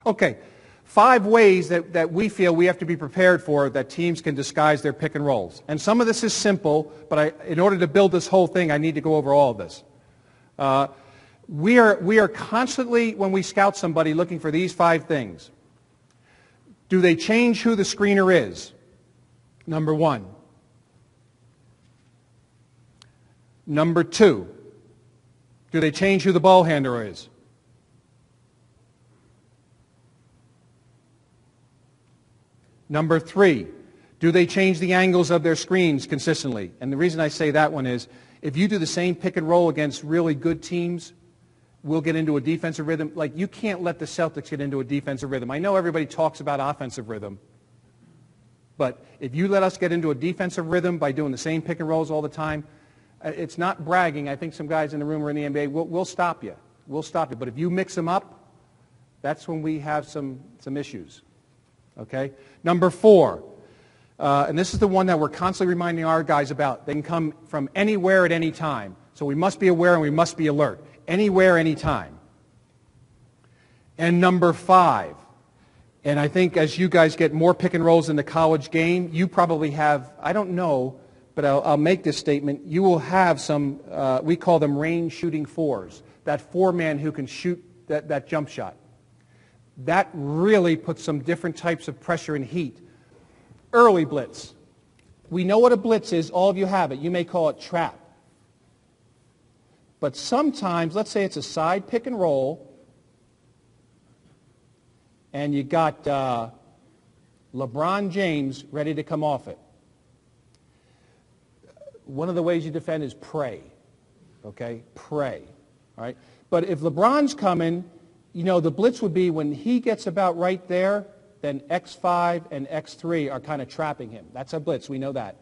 Okay, 5 ways that we feel we have to be prepared for that teams can disguise their pick and rolls. And some of this is simple, but in order to build this whole thing, I need to go over all of this. We are constantly, when we scout somebody, looking for these 5 things. Do they change who the screener is? Number 1. Number 2, do they change who the ball handler is? Number 3, do they change the angles of their screens consistently? And the reason I say that one is, if you do the same pick and roll against really good teams, we'll get into a defensive rhythm. Like, you can't let the Celtics get into a defensive rhythm. I know everybody talks about offensive rhythm, but if you let us get into a defensive rhythm by doing the same pick and rolls all the time, it's not bragging. I think some guys in the room or in the NBA, we'll stop you. We'll stop you. But if you mix them up, that's when we have some issues. Okay? Number 4, and this is the one that we're constantly reminding our guys about. They can come from anywhere at any time. So we must be aware and we must be alert. Anywhere, anytime. And number 5, and I think as you guys get more pick and rolls in the college game, you probably have, I don't know, but I'll make this statement, you will have some, we call them range shooting 4s, that 4-man who can shoot that jump shot. That really puts some different types of pressure and heat. Early blitz. We know what a blitz is. All of you have it. You may call it trap. But sometimes, let's say it's a side pick and roll, and you got LeBron James ready to come off it. One of the ways you defend is pray. Okay? Pray. All right? But if LeBron's coming, you know, the blitz would be when he gets about right there, then X5 and X3 are kind of trapping him. That's a blitz. We know that.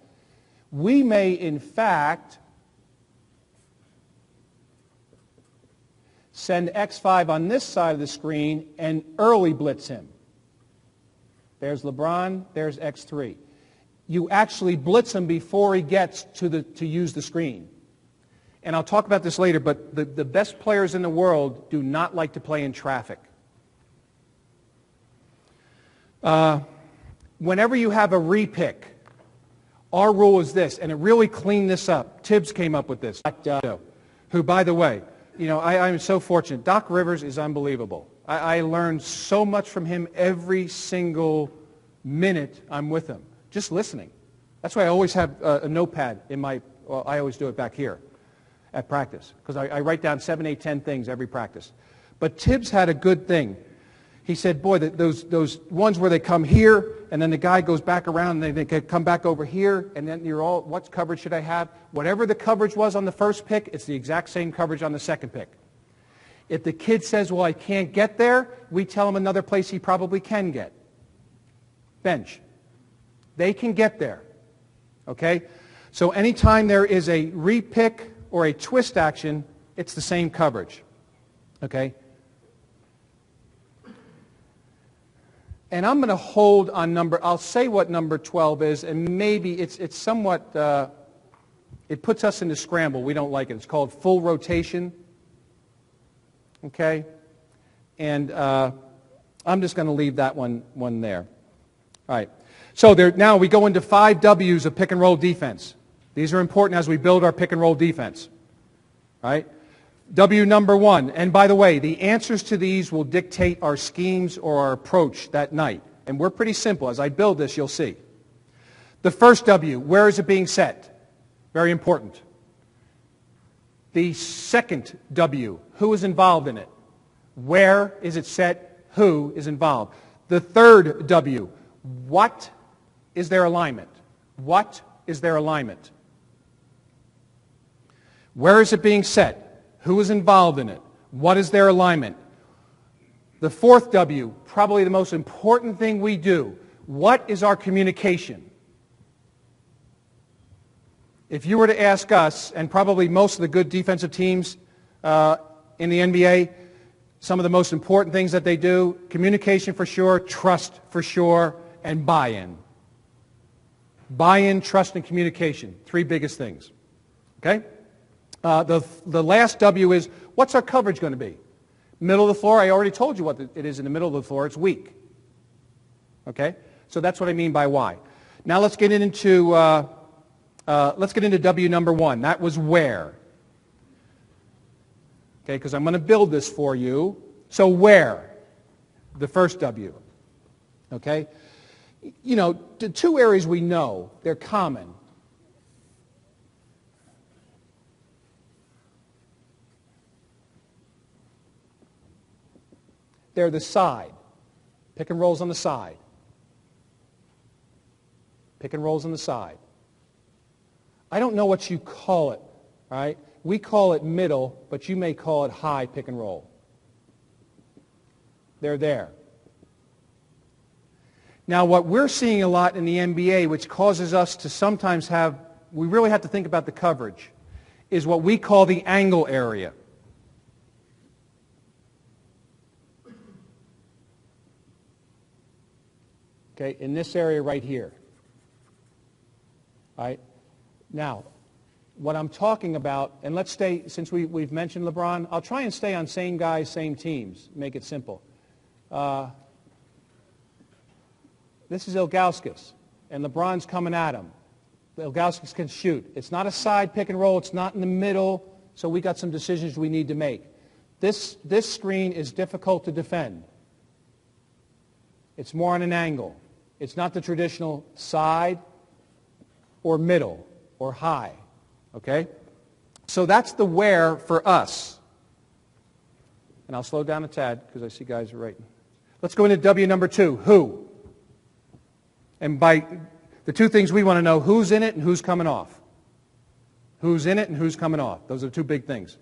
We may, in fact, send X5 on this side of the screen and early blitz him. There's LeBron. There's X3. You actually blitz him before he gets to use the screen. And I'll talk about this later, but the best players in the world do not like to play in traffic. Whenever you have a repick, our rule is this, and it really cleaned this up. Tibbs came up with this, who, by the way, you know, I'm so fortunate. Doc Rivers is unbelievable. I learned so much from him every single minute I'm with him, just listening. That's why I always have a notepad in my, well, I always do it back here at practice, because I write down 7, 8, 10 things every practice. But Tibbs had a good thing. He said, boy, those ones where they come here, and then the guy goes back around, and they come back over here, and then you're all, what coverage should I have? Whatever the coverage was on the first pick, it's the exact same coverage on the second pick. If the kid says, well, I can't get there, we tell him another place he probably can get. Bench. They can get there. Okay? So anytime there is a repick or a twist action, it's the same coverage. Okay? And I'm going to hold on number, I'll say what number 12 is, and maybe it's somewhat, it puts us into scramble. We don't like it. It's called full rotation. Okay? And I'm just going to leave that one there. All right. So now we go into 5 W's of pick and roll defense. These are important as we build our pick and roll defense. All right? W number 1, and by the way, the answers to these will dictate our schemes or our approach that night. And we're pretty simple. As I build this, you'll see. The first W, where is it being set? Very important. The second W, who is involved in it? Where is it set? Who is involved? The third W, what is their alignment? What is their alignment? Where is it being set? Who is involved in it? What is their alignment? The fourth W, probably the most important thing we do. What is our communication? If you were to ask us, and probably most of the good defensive teams in the NBA, some of the most important things that they do, communication for sure, trust for sure, and buy-in. Buy-in, trust, and communication. 3 biggest things. Okay? The last W is, what's our coverage going to be? Middle of the floor, I already told you what it is in the middle of the floor. It's weak. Okay? So that's what I mean by why. Now let's get into W number 1. That was where. Okay, because I'm going to build this for you. So where? The first W. Okay? You know, the two areas we know, they're common. They're the side. Pick and rolls on the side. Pick and rolls on the side. I don't know what you call it, right? We call it middle, but you may call it high pick and roll. They're there. Now, what we're seeing a lot in the NBA, which causes us to sometimes we really have to think about the coverage, is what we call the angle area. Okay, in this area right here. All right? Now, what I'm talking about, and let's stay, since we've mentioned LeBron, I'll try and stay on same guys, same teams, make it simple. This is Ilgauskas, and LeBron's coming at him. Ilgauskas can shoot. It's not a side pick and roll. It's not in the middle, so we got some decisions we need to make. This screen is difficult to defend. It's more on an angle. It's not the traditional side or middle or high, okay? So that's the where for us. And I'll slow down a tad because I see guys are writing. Let's go into W number 2, who. And by the two things we want to know, who's in it and who's coming off. Who's in it and who's coming off. Those are the two big things.